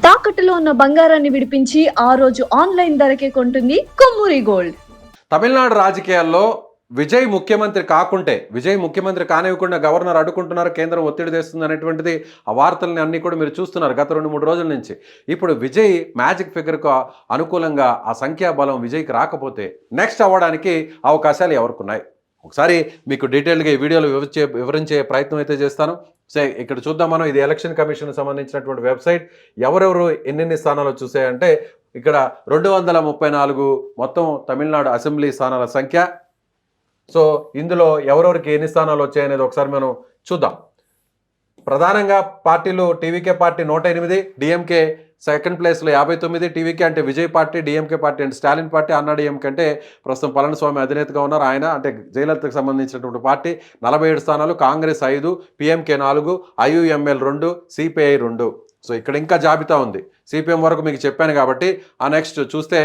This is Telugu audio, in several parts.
తాకట్టులో ఉన్న బంగారాన్ని విడిపించి ఆ రోజు ఆన్లైన్ ధరకే కొంటుంది కొమ్మూరి గోల్డ్. తమిళనాడు రాజకీయాల్లో విజయ్ ముఖ్యమంత్రి కానివ్వకుండా గవర్నర్ అడ్డుకుంటున్నారు, కేంద్రం ఒత్తిడి తెస్తుంది అనేటువంటిది ఆ వార్తల్ని అన్నీ కూడా మీరు చూస్తున్నారు గత 2-3 రోజుల నుంచి. ఇప్పుడు విజయ్ మ్యాజిక్ ఫిగర్కు అనుకూలంగా ఆ సంఖ్యాబలం విజయ్కి రాకపోతే నెక్స్ట్ అవ్వడానికి అవకాశాలు ఎవరికున్నాయి ఒకసారి మీకు డీటెయిల్గా ఈ వీడియోలో వివరించే ప్రయత్నం అయితే చేస్తాను. ఇక్కడ చూద్దాం మనం. ఇది ఎలక్షన్ కమిషన్ సంబంధించినటువంటి వెబ్సైట్. ఎవరెవరు ఎన్నెన్ని స్థానాలు చూసాయంటే ఇక్కడ 234 మొత్తం తమిళనాడు అసెంబ్లీ స్థానాల సంఖ్య. సో ఇందులో ఎవరెవరికి ఎన్ని స్థానాలు వచ్చాయనేది ఒకసారి మనం చూద్దాం. ప్రధానంగా పార్టీలు టీవీకే పార్టీ 108, డిఎంకే సెకండ్ ప్లేస్లో 59. టీవీకే అంటే విజయ్ పార్టీ, డిఎంకే పార్టీ అంటే స్టాలిన్ పార్టీ, అన్నా డిఎంకే అంటే ప్రస్తుతం పళనిస్వామి అధినేతగా ఉన్నారు. ఆయన అంటే జయలలితకు సంబంధించినటువంటి పార్టీ 47 స్థానాలు. Congress 5, PMK 4, IUML 2, CPI 2. So ఇక్కడ ఇంకా జాబితా ఉంది. సిపిఎం వరకు మీకు చెప్పాను కాబట్టి ఆ నెక్స్ట్ చూస్తే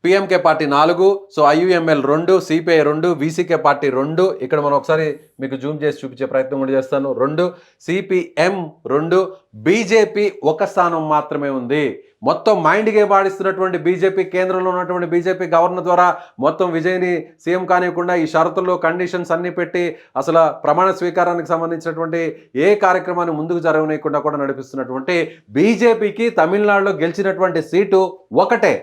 PMK party 4, so IUML 2, CPI 2, VCK party 2. ఇక్కడ మనం ఒకసారి మీకు జూమ్ చేసి చూపించే ప్రయత్నం కూడా చేస్తాను. 2, సిపిఎం 2, బీజేపీ 1 స్థానం మాత్రమే ఉంది. మొత్తం మైండ్ గేమ్ ఆడిస్తున్నటువంటి బీజేపీ, కేంద్రంలో ఉన్నటువంటి బీజేపీ గవర్నర్ ద్వారా మొత్తం విజయ్ని సీఎం కానివ్వకుండా ఈ షరతులు కండిషన్స్ అన్నీ పెట్టి అసలు ప్రమాణ స్వీకారానికి సంబంధించినటువంటి ఏ కార్యక్రమాన్ని ముందుకు జరగనీయకుండా కూడా నడిపిస్తున్నటువంటి బీజేపీకి తమిళనాడులో గెలిచినటువంటి సీటు ఒకటే.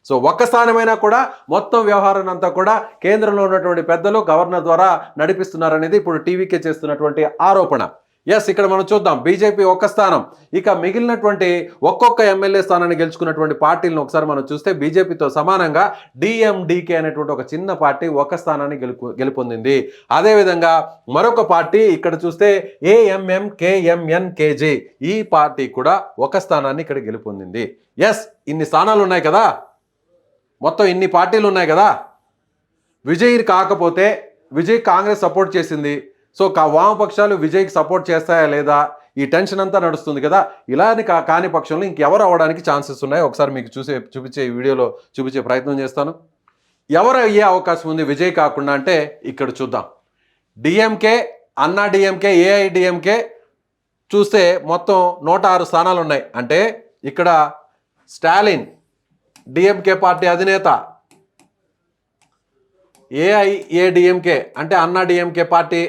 సో 1 స్థానమైనా కూడా మొత్తం వ్యవహారాన్ని అంతా కూడా కేంద్రంలో ఉన్నటువంటి పెద్దలు గవర్నర్ ద్వారా నడిపిస్తున్నారనేది ఇప్పుడు టీవీకే చేస్తున్నటువంటి ఆరోపణ. ఇక్కడ మనం చూద్దాం. బీజేపీ 1 స్థానం. ఇక మిగిలినటువంటి ఒక్కొక్క ఎమ్మెల్యే స్థానాన్ని గెలుచుకున్నటువంటి పార్టీలను ఒకసారి మనం చూస్తే బీజేపీతో సమానంగా డిఎండికే అనేటువంటి ఒక చిన్న పార్టీ 1 స్థానాన్ని గెలుపొందింది. అదేవిధంగా మరొక పార్టీ ఇక్కడ చూస్తే ఏఎంఎంకేఎంఎన్కేజీ, ఈ పార్టీ కూడా 1 స్థానాన్ని ఇక్కడ గెలుపొందింది. ఇన్ని స్థానాలు ఉన్నాయి కదా, మొత్తం ఇన్ని పార్టీలు ఉన్నాయి కదా. విజయ్ కాకపోతే విజయ్ కాంగ్రెస్ సపోర్ట్ చేసింది. సో వామపక్షాలు విజయ్కి సపోర్ట్ చేస్తాయా లేదా, ఈ టెన్షన్ అంతా నడుస్తుంది కదా. ఇలాని కాని పక్షంలో ఇంకెవరు అవ్వడానికి ఛాన్సెస్ ఉన్నాయి ఒకసారి మీకు చూపించే ఈ వీడియోలో చూపించే ప్రయత్నం చేస్తాను. ఎవరు అయ్యే అవకాశం ఉంది విజయ్ కాకుండా అంటే ఇక్కడ చూద్దాం. డిఎంకే, అన్నా డిఎంకే, ఏఐడిఎంకే చూస్తే మొత్తం 106 స్థానాలు ఉన్నాయి. అంటే ఇక్కడ స్టాలిన్ డిఎంకే పార్టీ అధినేత, ఏఐఏడిఎంకే అంటే అన్నా డిఎంకే పార్టీ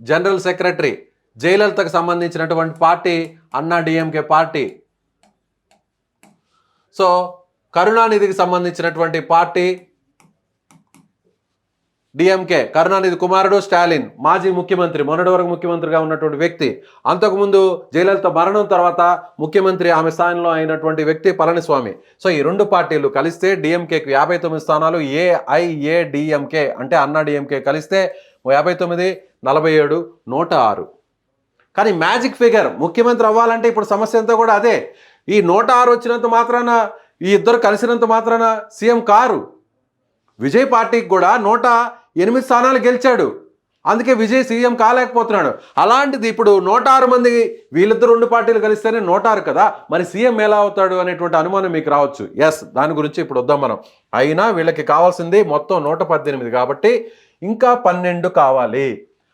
జనరల్ సెక్రటరీ, జయలలితకు సంబంధించినటువంటి పార్టీ అన్నా డిఎంకే పార్టీ. సో కరుణానిధికి సంబంధించినటువంటి పార్టీ డిఎంకే, కరుణానిధి కుమారుడు స్టాలిన్, మాజీ ముఖ్యమంత్రి, మొన్నటి వరకు ముఖ్యమంత్రిగా ఉన్నటువంటి వ్యక్తి. అంతకుముందు జయలలిత మరణం తర్వాత ముఖ్యమంత్రి ఆమె స్థానంలో అయినటువంటి వ్యక్తి పళనిస్వామి. సో ఈ 2 పార్టీలు కలిస్తే డిఎంకేకి 59 స్థానాలు, ఏఐఏడిఎంకే అంటే అన్నా డిఎంకే కలిస్తే 59, 47, 106. కానీ మ్యాజిక్ ఫిగర్ ముఖ్యమంత్రి అవ్వాలంటే ఇప్పుడు సమస్య అంతా కూడా అదే. ఈ 106 వచ్చినంత మాత్రాన, ఈ ఇద్దరు కలిసినంత మాత్రాన సీఎం కారు. విజయ్ పార్టీకి కూడా 108 స్థానాలు గెలిచాడు, అందుకే విజయ్ సీఎం కాలేకపోతున్నాడు. అలాంటిది ఇప్పుడు 106 మంది, వీళ్ళిద్దరు 2 పార్టీలు కలిస్తేనే 106 కదా, మరి సీఎం ఎలా అవుతాడు అనేటువంటి అనుమానం మీకు రావచ్చు. దాని గురించి ఇప్పుడు వద్దాం మనం. అయినా వీళ్ళకి కావాల్సింది మొత్తం 118 కాబట్టి ఇంకా 12 కావాలి.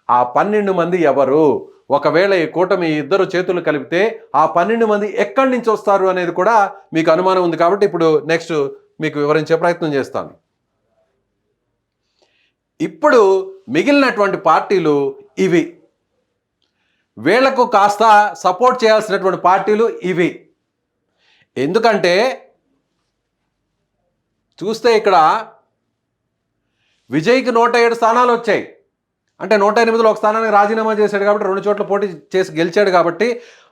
ఆ 12 మంది ఎవరు? ఒకవేళ ఈ కూటమి ఇద్దరు చేతులు కలిపితే ఆ 12 మంది ఎక్కడి నుంచి వస్తారు అనేది కూడా మీకు అనుమానం ఉంది. కాబట్టి ఇప్పుడు నెక్స్ట్ మీకు వివరించే ప్రయత్నం చేస్తాను. ఇప్పుడు మిగిలినటువంటి పార్టీలు ఇవి. వీళ్లకు కాస్త సపోర్ట్ చేయాల్సినటువంటి పార్టీలు ఇవి. ఎందుకంటే చూస్తే ఇక్కడ విజయ్కి 107 స్థానాలు వచ్చాయి. అంటే 108లో 1 స్థానానికి రాజీనామా చేశాడు కాబట్టి 2 చోట్ల పోటీ చేసి గెలిచాడు కాబట్టి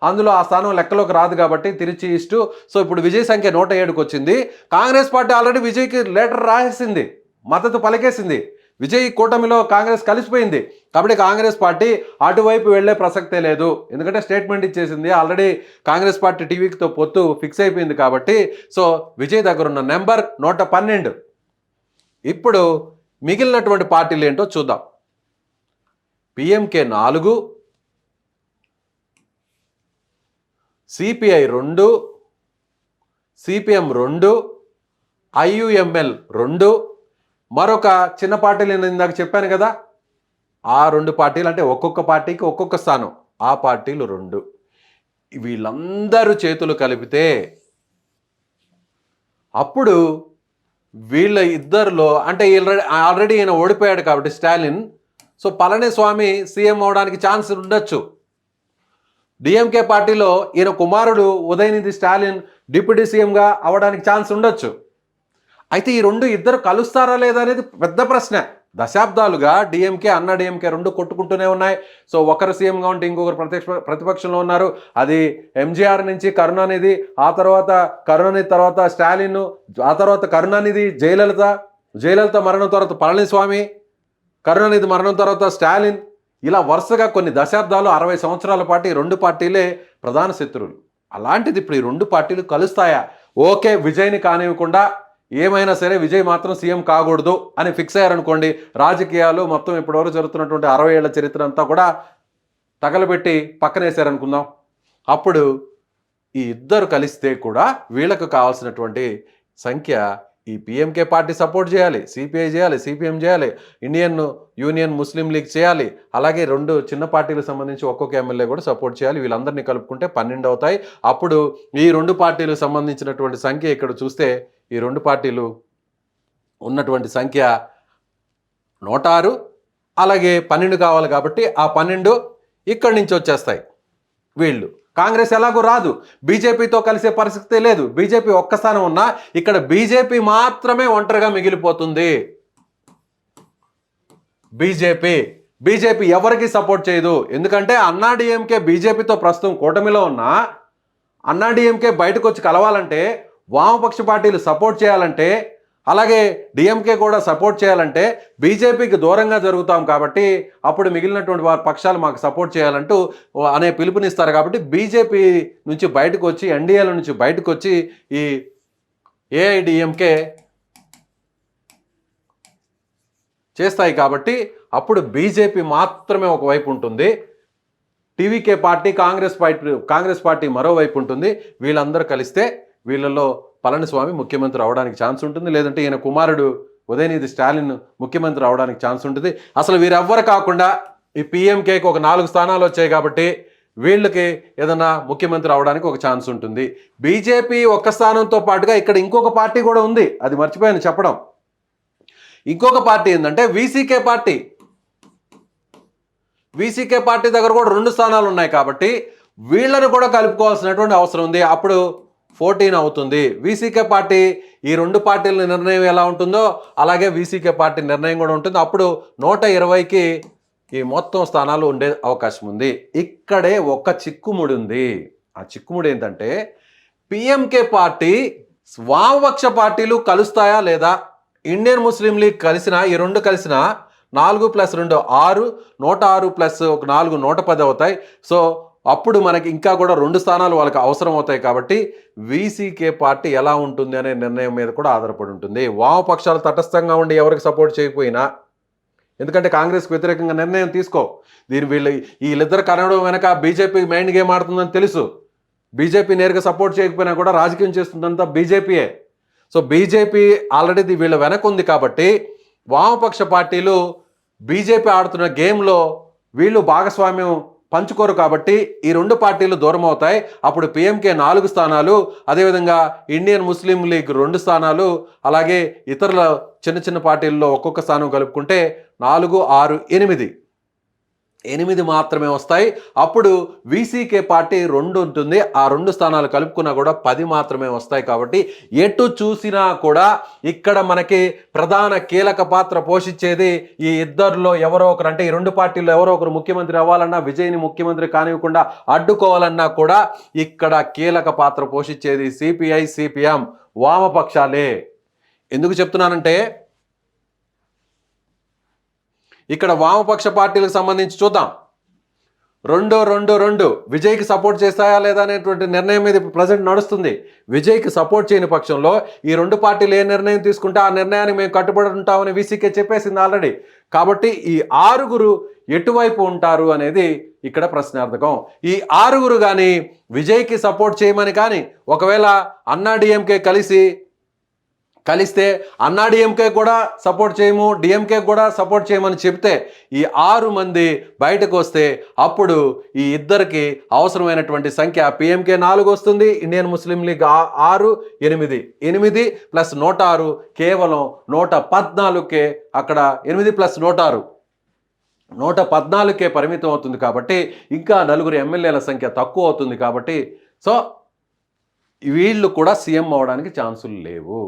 అందులో ఆ స్థానం లెక్కలోకి రాదు కాబట్టి తిరిచి ఇస్తూ. సో ఇప్పుడు విజయ్ సంఖ్య 107కి వచ్చింది. కాంగ్రెస్ పార్టీ ఆల్రెడీ విజయ్కి లెటర్ రాసేసింది, మద్దతు పలికేసింది. విజయ్ కూటమిలో కాంగ్రెస్ కలిసిపోయింది కాబట్టి కాంగ్రెస్ పార్టీ అటువైపు వెళ్లే ప్రసక్తే లేదు. ఎందుకంటే స్టేట్మెంట్ ఇచ్చేసింది ఆల్రెడీ. కాంగ్రెస్ పార్టీ టీవీతో పొత్తు ఫిక్స్ అయిపోయింది కాబట్టి. సో విజయ్ దగ్గర ఉన్న నెంబర్ 112. ఇప్పుడు మిగిలినటువంటి పార్టీలు ఏంటో చూద్దాం. పిఎంకే 4, సిపిఐ 2, సిపిఎం 2, ఐయుఎంఎల్ 2, మరొక చిన్న పార్టీలు నేను ఇందాక చెప్పాను కదా, ఆ 2 పార్టీలు అంటే ఒక్కొక్క పార్టీకి ఒక్కొక్క స్థానం, ఆ పార్టీలు 2. వీళ్ళందరూ చేతులు కలిపితే అప్పుడు వీళ్ళ ఇద్దరిలో అంటే ఆల్రెడీ ఈయన ఓడిపోయాడు కాబట్టి స్టాలిన్, సో పళనిస్వామి సీఎం అవడానికి ఛాన్స్ ఉండొచ్చు. డిఎంకే పార్టీలో ఈయన కుమారుడు ఉదయనిధి స్టాలిన్ డిప్యూటీ సీఎంగా అవడానికి ఛాన్స్ ఉండొచ్చు. అయితే ఈ ఇద్దరు కలుస్తారా లేదా అనేది పెద్ద ప్రశ్న. దశాబ్దాలుగా డిఎంకే అన్నా డిఎంకే రెండు కొట్టుకుంటూనే ఉన్నాయి. సో ఒకరు సీఎంగా ఉంటే ఇంకొకరు ప్రతిపక్షంలో ఉన్నారు. అది ఎంజీఆర్ నుంచి కరుణానిధి, ఆ తర్వాత కరుణానిధి తర్వాత స్టాలిన్, ఆ తర్వాత కరుణానిధి జయలలిత మరణం తర్వాత పళనిస్వామి, కరుణానిధి మరణం తర్వాత స్టాలిన్, ఇలా వరుసగా కొన్ని దశాబ్దాలు 60 సంవత్సరాల పాటు ఈ రెండు పార్టీలే ప్రధాన శత్రువులు. అలాంటిది ఇప్పుడు ఈ రెండు పార్టీలు కలుస్తాయా? ఓకే, విజయ్ని కానివ్వకుండా ఏమైనా సరే విజయ్ మాత్రం సీఎం కాకూడదు అని ఫిక్స్ అయ్యారనుకోండి, రాజకీయాలు మొత్తం ఇప్పటివరకు జరుగుతున్నటువంటి 60 ఏళ్ల చరిత్ర అంతా కూడా తగలబెట్టి పక్కనేసారనుకుందాం. అప్పుడు ఈ ఇద్దరు కలిస్తే కూడా వీళ్ళకు కావాల్సినటువంటి సంఖ్య ఈ పిఎంకే పార్టీ సపోర్ట్ చేయాలి, సిపిఐ చేయాలి, సిపిఎం చేయాలి, ఇండియన్ యూనియన్ ముస్లిం లీగ్ చేయాలి, అలాగే రెండు చిన్న పార్టీలకు సంబంధించి ఒక్కొక్క ఎమ్మెల్యే కూడా సపోర్ట్ చేయాలి. వీళ్ళందరినీ కలుపుకుంటే 12 అవుతాయి. అప్పుడు ఈ రెండు పార్టీలకు సంబంధించినటువంటి సంఖ్య ఇక్కడ చూస్తే ఈ రెండు పార్టీలు ఉన్నటువంటి సంఖ్య 106, అలాగే 12 కావాలి కాబట్టి ఆ 12 ఇక్కడి నుంచి వచ్చేస్తాయి. వీళ్ళు కాంగ్రెస్ ఎలాగో రాదు, బీజేపీతో కలిసే పరిస్థితి లేదు. బీజేపీ ఒక్క స్థానం ఉన్నా ఇక్కడ బీజేపీ మాత్రమే ఒంటరిగా మిగిలిపోతుంది. బీజేపీ ఎవరికి సపోర్ట్ చేయదు. ఎందుకంటే అన్నాడీఎంకే బీజేపీతో ప్రస్తుతం కూటమిలో ఉన్నా అన్నాడీఎంకే బయటకు వచ్చి కలవాలంటే, వామపక్ష పార్టీలు సపోర్ట్ చేయాలంటే, అలాగే డిఎంకే కూడా సపోర్ట్ చేయాలంటే బీజేపీకి దూరంగా జరుగుతాం కాబట్టి అప్పుడు మిగిలినటువంటి వారి పక్షాలు మాకు సపోర్ట్ చేయాలంటూ అనే పిలుపునిస్తారు. కాబట్టి బీజేపీ నుంచి బయటకు వచ్చి, ఎన్డీఏల నుంచి బయటకు వచ్చి ఈ ఏఐడిఎంకే చేస్తాయి. కాబట్టి అప్పుడు బీజేపీ మాత్రమే ఒకవైపు ఉంటుంది, టీవీకే పార్టీ కాంగ్రెస్ పార్టీ మరోవైపు ఉంటుంది. వీళ్ళందరూ కలిస్తే వీళ్ళలో పళనిస్వామి ముఖ్యమంత్రి అవడానికి ఛాన్స్ ఉంటుంది, లేదంటే ఈయన కుమారుడు ఉదయనిధి స్టాలిన్ ముఖ్యమంత్రి అవడానికి ఛాన్స్ ఉంటుంది. అసలు వీరెవ్వరు కాకుండా ఈ పిఎంకేకి ఒక 4 స్థానాలు వచ్చాయి కాబట్టి వీళ్ళకి ఏదైనా ముఖ్యమంత్రి అవడానికి ఒక ఛాన్స్ ఉంటుంది. బీజేపీ ఒక్క స్థానంతో పాటుగా ఇక్కడ ఇంకొక పార్టీ కూడా ఉంది, అది మర్చిపోయాను చెప్పడం. ఇంకొక పార్టీ ఏంటంటే వీసీకే పార్టీ దగ్గర కూడా 2 స్థానాలు ఉన్నాయి కాబట్టి వీళ్ళను కూడా కలుపుకోవాల్సినటువంటి అవసరం ఉంది. అప్పుడు 14 అవుతుంది. వీసీకే పార్టీ ఈ రెండు పార్టీల నిర్ణయం ఎలా ఉంటుందో అలాగే వీసీకే పార్టీ నిర్ణయం కూడా ఉంటుంది. అప్పుడు 120కి ఈ మొత్తం స్థానాలు ఉండే అవకాశం ఉంది. ఇక్కడే ఒక చిక్కుముడి ఉంది. ఆ చిక్కుముడి ఏంటంటే పిఎంకే పార్టీ వామపక్ష పార్టీలు కలుస్తాయా లేదా? ఇండియన్ ముస్లిం లీగ్ కలిసిన, ఈ రెండు కలిసిన 4 + 2 6, 106 + 4 110 అవుతాయి. సో అప్పుడు మనకి ఇంకా కూడా 2 స్థానాలు వాళ్ళకి అవసరం అవుతాయి. కాబట్టి వీసీకే పార్టీ ఎలా ఉంటుంది అనే నిర్ణయం మీద కూడా ఆధారపడి ఉంటుంది. వామపక్షాలు తటస్థంగా ఉండి ఎవరికి సపోర్ట్ చేయకపోయినా, ఎందుకంటే కాంగ్రెస్కి వ్యతిరేకంగా నిర్ణయం తీసుకో, వీళ్ళిద్దరు కనడం వెనక బీజేపీ మైండ్ గేమ్ ఆడుతుందని తెలుసు. బీజేపీ నేరుగా సపోర్ట్ చేయకపోయినా కూడా రాజకీయం చేస్తుందంతా బీజేపీయే. సో బీజేపీ ఆల్రెడీ వీళ్ళ వెనక ఉంది కాబట్టి వామపక్ష పార్టీలు బీజేపీ ఆడుతున్న గేమ్లో వీళ్ళు భాగస్వామ్యం పంచుకోరు కాబట్టి ఈ రెండు పార్టీలు దూరం అవుతాయి. అప్పుడు పిఎంకే 4 స్థానాలు, అదేవిధంగా ఇండియన్ ముస్లిం లీగ్ 2 స్థానాలు, అలాగే ఇతరుల చిన్న పార్టీల్లో ఒక్కొక్క స్థానం కలుపుకుంటే 4, 6, 8 మాత్రమే వస్తాయి. అప్పుడు వీసీకే పార్టీ 2 ఉంటుంది. ఆ 2 స్థానాలు కలుపుకున్నా కూడా 10 మాత్రమే వస్తాయి. కాబట్టి ఎటు చూసినా కూడా ఇక్కడ మనకి ప్రధాన కీలక పాత్ర పోషించేది ఈ ఇద్దరిలో ఎవరో ఒకరు. అంటే ఈ రెండు పార్టీల్లో ఎవరో ఒకరు ముఖ్యమంత్రి అవ్వాలన్నా, విజయ్ని ముఖ్యమంత్రి కానివ్వకుండా అడ్డుకోవాలన్నా కూడా ఇక్కడ కీలక పాత్ర పోషించేది సిపిఐ, సిపిఎం వామపక్షాలే. ఎందుకు చెప్తున్నానంటే ఇక్కడ వామపక్ష పార్టీలకు సంబంధించి చూద్దాం. 2 విజయ్కి సపోర్ట్ చేస్తాయా లేదా అనేటువంటి నిర్ణయం మీద ప్రజెంట్ నడుస్తుంది. విజయ్కి సపోర్ట్ చేయని పక్షంలో ఈ రెండు పార్టీలు ఏ నిర్ణయం తీసుకుంటే ఆ నిర్ణయానికి మేము కట్టుబడి ఉంటామని వీసీకే చెప్పేసింది ఆల్రెడీ. కాబట్టి ఈ 6 ఎటువైపు ఉంటారు అనేది ఇక్కడ ప్రశ్నార్థకం. ఈ 6 కానీ విజయ్కి సపోర్ట్ చేయమని కానీ, ఒకవేళ అన్నాడీఎంకే కలిసి కలిస్తే అన్నా డిఎంకే కూడా సపోర్ట్ చేయము, డిఎంకే కూడా సపోర్ట్ చేయమని చెప్తే ఈ 6 మంది బయటకు వస్తే అప్పుడు ఈ ఇద్దరికి అవసరమైనటువంటి సంఖ్య పిఎంకే 4 వస్తుంది, ఇండియన్ ముస్లిం లీగ్ 6, 8 8 ప్లస్ 106 కేవలం 114కే, అక్కడ 8 ప్లస్ 106 114కే పరిమితం అవుతుంది. కాబట్టి ఇంకా 4 ఎమ్మెల్యేల సంఖ్య తక్కువ అవుతుంది. కాబట్టి సో వీళ్ళు కూడా సీఎం అవడానికి ఛాన్సులు లేవు.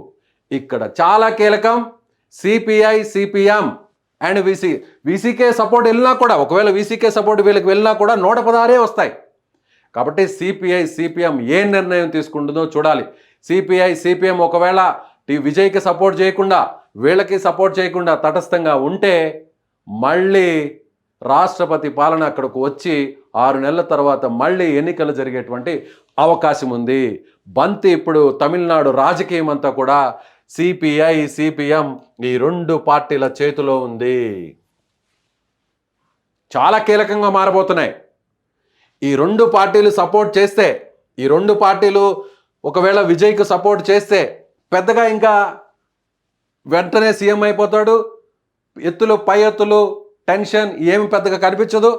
ఇక్కడ చాలా కీలకం CPI, CPM and VCK support వెళ్ళినా కూడా, ఒకవేళ వీసీకే సపోర్ట్ వీళ్ళకి వెళ్ళినా కూడా 116 వస్తాయి. కాబట్టి సిపిఐ, సిపిఎం ఏ నిర్ణయం తీసుకుంటుందో చూడాలి. సిపిఐ, సిపిఎం ఒకవేళ విజయ్కి సపోర్ట్ చేయకుండా, వీళ్ళకి సపోర్ట్ చేయకుండా తటస్థంగా ఉంటే మళ్ళీ రాష్ట్రపతి పాలన అక్కడికి వచ్చి 6 నెలల తర్వాత మళ్ళీ ఎన్నికలు జరిగేటువంటి అవకాశం ఉంది. బంతి ఇప్పుడు తమిళనాడు రాజకీయం అంతా కూడా సిపిఐ, సిపిఎం ఈ 2 పార్టీల చేతిలో ఉంది. చాలా కీలకంగా మారబోతున్నాయి. ఈ 2 పార్టీలు సపోర్ట్ చేస్తే, ఈ 2 పార్టీలు ఒకవేళ విజయ్కి సపోర్ట్ చేస్తే పెద్దగా ఇంకా వెంటనే సీఎం అయిపోతాడు. ఎత్తులు పై ఎత్తులు టెన్షన్ ఏమి పెద్దగా కనిపించదు.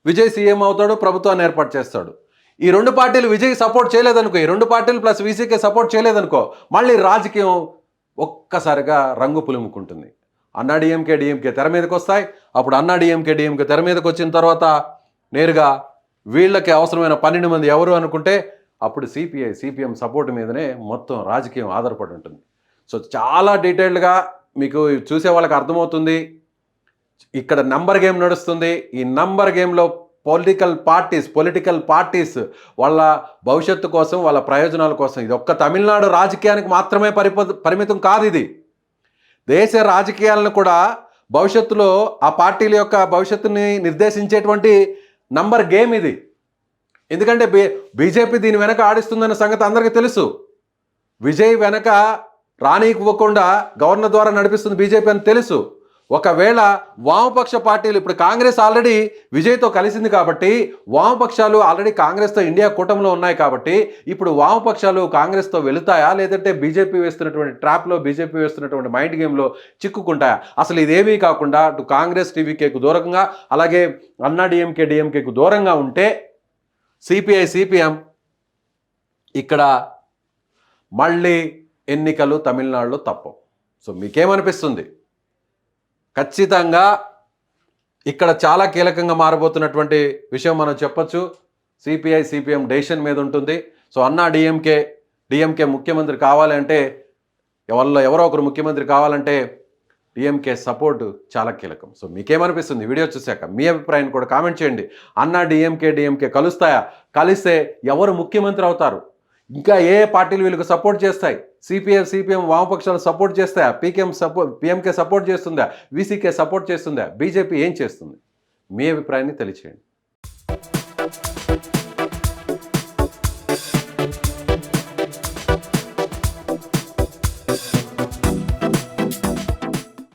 విజయ్ సీఎం అవుతాడు, ప్రభుత్వాన్ని ఏర్పాటు చేస్తాడు. ఈ 2 పార్టీలు విజయ్ సపోర్ట్ చేయలేదనుకో, ఈ 2 పార్టీలు ప్లస్ వీసీకే సపోర్ట్ చేయలేదనుకో, మళ్ళీ రాజకీయం ఒక్కసారిగా రంగు పులుముకుంటుంది. అన్నా డిఎంకే తెర మీదకి వస్తాయి. అప్పుడు అన్నా డిఎంకే తెర మీదకి వచ్చిన తర్వాత నేరుగా వీళ్ళకి అవసరమైన 12 మంది ఎవరు అనుకుంటే అప్పుడు సిపిఐ, సిపిఎం సపోర్ట్ మీదనే మొత్తం రాజకీయం ఆధారపడి ఉంటుంది. సో చాలా డీటెయిల్డ్గా మీకు చూసే వాళ్ళకి అర్థమవుతుంది. ఇక్కడ నంబర్ గేమ్ నడుస్తుంది. ఈ నంబర్ గేమ్లో పొలిటికల్ పార్టీస్ వాళ్ళ భవిష్యత్తు కోసం, వాళ్ళ ప్రయోజనాల కోసం, ఇది ఒక్క తమిళనాడు రాజకీయానికి మాత్రమే పరిమితం కాదు. ఇది దేశ రాజకీయాలను కూడా భవిష్యత్తులో ఆ పార్టీల యొక్క భవిష్యత్తుని నిర్దేశించేటువంటి నంబర్ గేమ్ ఇది. ఎందుకంటే బీజేపీ దీని వెనక ఆడిస్తుందన్న సంగతి అందరికీ తెలుసు. విజయ్ వెనక రానివ్వకుండా గవర్నర్ ద్వారా నడిపిస్తుంది బీజేపీ అని తెలుసు. ఒకవేళ వామపక్ష పార్టీలు, ఇప్పుడు కాంగ్రెస్ ఆల్రెడీ విజయ్తో కలిసింది కాబట్టి, వామపక్షాలు ఆల్రెడీ కాంగ్రెస్తో ఇండియా కూటమిలో ఉన్నాయి కాబట్టి ఇప్పుడు వామపక్షాలు కాంగ్రెస్తో వెళుతాయా, లేదంటే బీజేపీ వేస్తున్నటువంటి ట్రాప్లో, బీజేపీ వేస్తున్నటువంటి మైండ్ గేమ్లో చిక్కుకుంటాయా? అసలు ఇదేమీ కాకుండా అటు కాంగ్రెస్ టీవీకేకు దూరంగా, అలాగే అన్నా డిఎంకేకు దూరంగా ఉంటే సిపిఐ, సిపిఎం ఇక్కడ మళ్ళీ ఎన్నికలు తమిళనాడులో తప్పవు. సో మీకేమనిపిస్తుంది? ఖచ్చితంగా ఇక్కడ చాలా కీలకంగా మారబోతున్నటువంటి విషయం మనం చెప్పొచ్చు. సిపిఐ, సిపిఎం డెసిషన్ మీద ఉంటుంది. సో అన్నా డిఎంకే ముఖ్యమంత్రి కావాలంటే, ఎవరో ఒకరు ముఖ్యమంత్రి కావాలంటే డిఎంకే సపోర్టు చాలా కీలకం. సో మీకేమనిపిస్తుంది? వీడియో చూశాక మీ అభిప్రాయం కూడా కామెంట్ చేయండి. అన్నా డిఎంకే కలుస్తాయా? కలిస్తే ఎవరు ముఖ్యమంత్రి అవుతారు? ఇంకా ఏ పార్టీలు వీళ్ళకి సపోర్ట్ చేస్తాయి? సిపిఐ, సిపిఎం వామపక్షాలు సపోర్ట్ చేస్తాయా? పిఎంకే సపోర్ట్ చేస్తుందా? వీసీకే సపోర్ట్ చేస్తుందా? బీజేపీ ఏం చేస్తుంది? మీ అభిప్రాయాన్ని తెలియచేయండి.